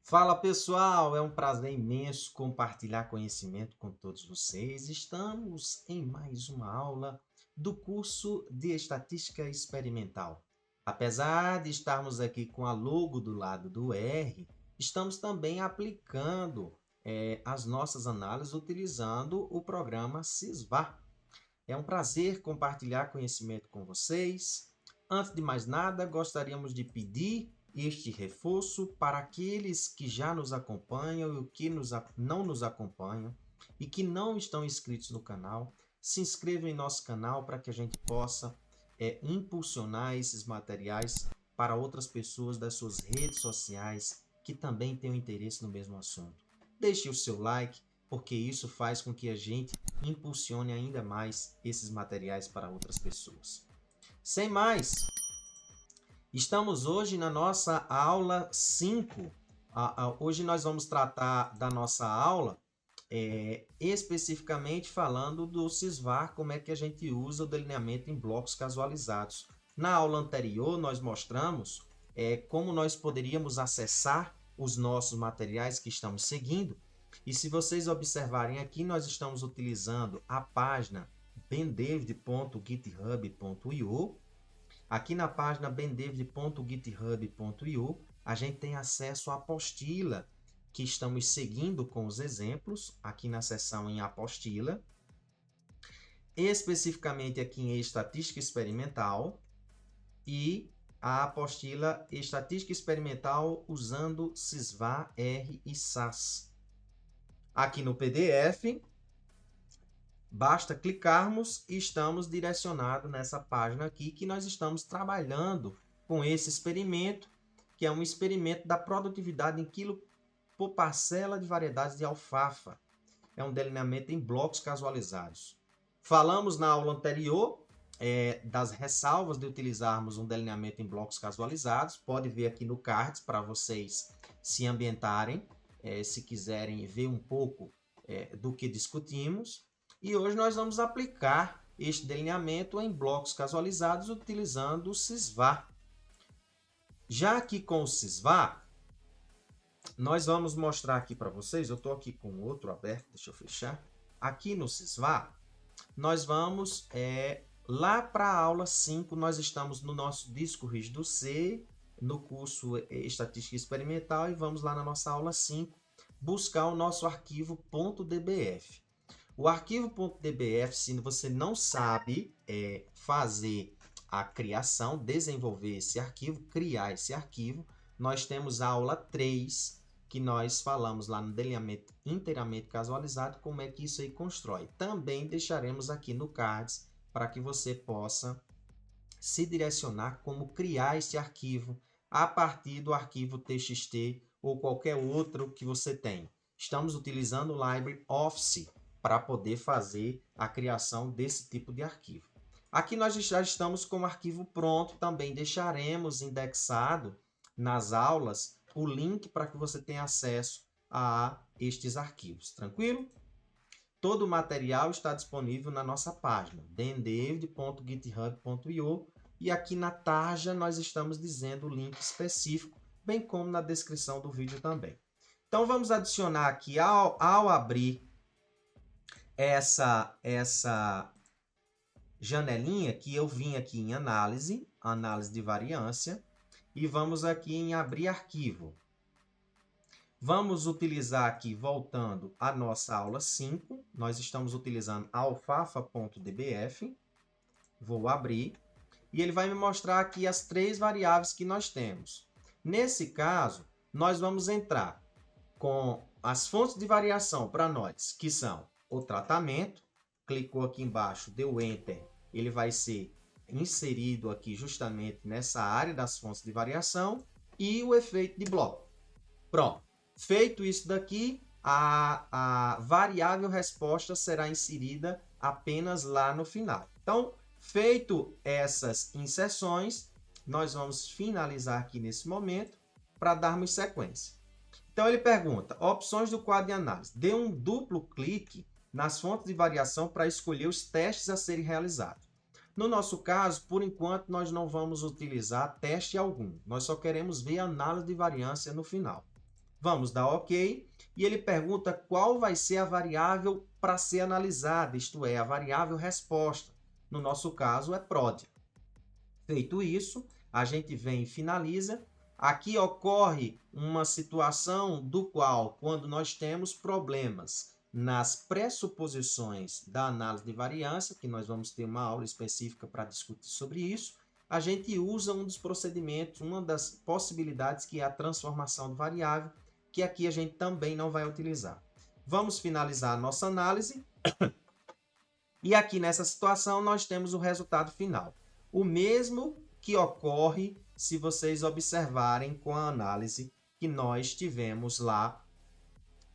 Fala pessoal, é um prazer imenso compartilhar conhecimento com todos vocês. Estamos em mais uma aula do curso de Estatística Experimental. Apesar de estarmos aqui com a logo do lado do R, estamos também aplicando as nossas análises utilizando o programa Sysvar. É um prazer compartilhar conhecimento com vocês. Antes de mais nada, gostaríamos de pedir este reforço para aqueles que já nos acompanham e os que não nos acompanham e que não estão inscritos no canal. Se inscrevam em nosso canal para que a gente possa impulsionar esses materiais para outras pessoas das suas redes sociais que também tenham interesse no mesmo assunto. Deixe o seu like, porque isso faz com que a gente impulsione ainda mais esses materiais para outras pessoas. Sem mais, estamos hoje na nossa aula 5. Hoje nós vamos tratar da nossa aula especificamente falando do Sysvar, como é que a gente usa o delineamento em blocos casualizados. Na aula anterior, nós mostramos como nós poderíamos acessar os nossos materiais que estamos seguindo. E se vocês observarem aqui, nós estamos utilizando a página bendavid.github.io. Aqui na página bendavid.github.io, a gente tem acesso à apostila que estamos seguindo com os exemplos, aqui na seção em apostila, especificamente aqui em estatística experimental, e a apostila estatística experimental usando Sysvar, R e SAS. Aqui no PDF, basta clicarmos e estamos direcionados nessa página aqui que nós estamos trabalhando com esse experimento, que é um experimento da produtividade em quilo por parcela de variedades de alfafa. É um delineamento em blocos casualizados. Falamos na aula anterior das ressalvas de utilizarmos um delineamento em blocos casualizados. Pode ver aqui no card para vocês se ambientarem, se quiserem ver um pouco do que discutimos. E hoje nós vamos aplicar este delineamento em blocos casualizados utilizando o Sysvar. Já aqui com o Sysvar, nós vamos mostrar aqui para vocês, eu estou aqui com outro aberto, deixa eu fechar. Aqui no Sysvar, nós vamos lá para a aula 5, nós estamos no nosso disco rígido C, no curso Estatística Experimental, e vamos lá na nossa aula 5, buscar o nosso arquivo .dbf. O arquivo .dbf, se você não sabe fazer a criação, desenvolver esse arquivo, criar esse arquivo, nós temos a aula 3, que nós falamos lá no delineamento inteiramente casualizado, como é que isso aí constrói. Também deixaremos aqui no cards para que você possa se direcionar como criar esse arquivo a partir do arquivo TXT ou qualquer outro que você tem. Estamos utilizando o Library Office para poder fazer a criação desse tipo de arquivo. Aqui nós já estamos com o arquivo pronto, também deixaremos indexado nas aulas o link para que você tenha acesso a estes arquivos, tranquilo? Todo o material está disponível na nossa página, bendavid.github.io, e aqui na tarja nós estamos dizendo o link específico, bem como na descrição do vídeo também. Então vamos adicionar aqui, ao abrir essa janelinha que eu vim aqui em análise de variância, e vamos aqui em abrir arquivo. Vamos utilizar aqui, voltando à nossa aula 5, nós estamos utilizando alfafa.dbf, vou abrir, e ele vai me mostrar aqui as 3 variáveis que nós temos. Nesse caso, nós vamos entrar com as fontes de variação para nós, que são o tratamento, clicou aqui embaixo, deu Enter, ele vai ser inserido aqui justamente nessa área das fontes de variação, e o efeito de bloco. Pronto. Feito isso daqui, a variável resposta será inserida apenas lá no final. Então, feito essas inserções, nós vamos finalizar aqui nesse momento para darmos sequência. Então, ele pergunta, opções do quadro de análise. Dê um duplo clique nas fontes de variação para escolher os testes a serem realizados. No nosso caso, por enquanto, nós não vamos utilizar teste algum. Nós só queremos ver a análise de variância no final. Vamos dar OK. E ele pergunta qual vai ser a variável para ser analisada, isto é, a variável resposta. No nosso caso, é prod. Feito isso, a gente vem e finaliza. Aqui ocorre uma situação do qual, quando nós temos problemas nas pressuposições da análise de variância, que nós vamos ter uma aula específica para discutir sobre isso, a gente usa um dos procedimentos, uma das possibilidades, que é a transformação de variável, que aqui a gente também não vai utilizar. Vamos finalizar a nossa análise. E aqui nessa situação nós temos o resultado final. O mesmo que ocorre se vocês observarem com a análise que nós tivemos lá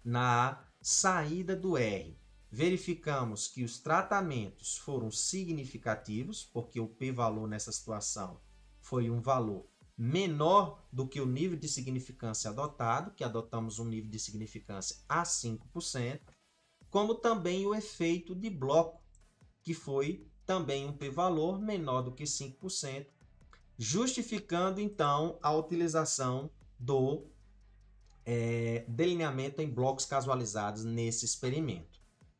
na saída do R. Verificamos que os tratamentos foram significativos, porque o p-valor nessa situação foi um valor menor do que o nível de significância adotado, que adotamos um nível de significância a 5%, como também o efeito de bloco, que foi também um p-valor menor do que 5%, justificando então a utilização do delineamento em blocos casualizados nesse experimento.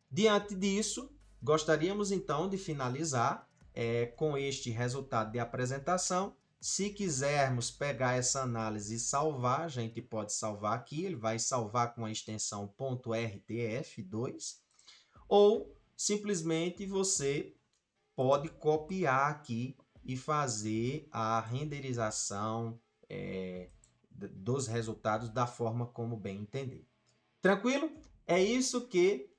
Diante disso, gostaríamos então de finalizar com este resultado de apresentação. Se quisermos pegar essa análise e salvar, a gente pode salvar aqui, ele vai salvar com a extensão .rtf2, ou simplesmente você pode copiar aqui e fazer a renderização dos resultados da forma como bem entender. Tranquilo? É isso que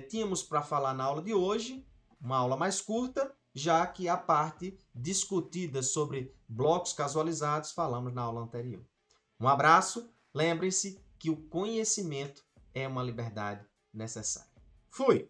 tínhamos para falar na aula de hoje, uma aula mais curta, já que a parte discutida sobre blocos casualizados falamos na aula anterior. Um abraço, lembrem-se que o conhecimento é uma liberdade necessária. Fui!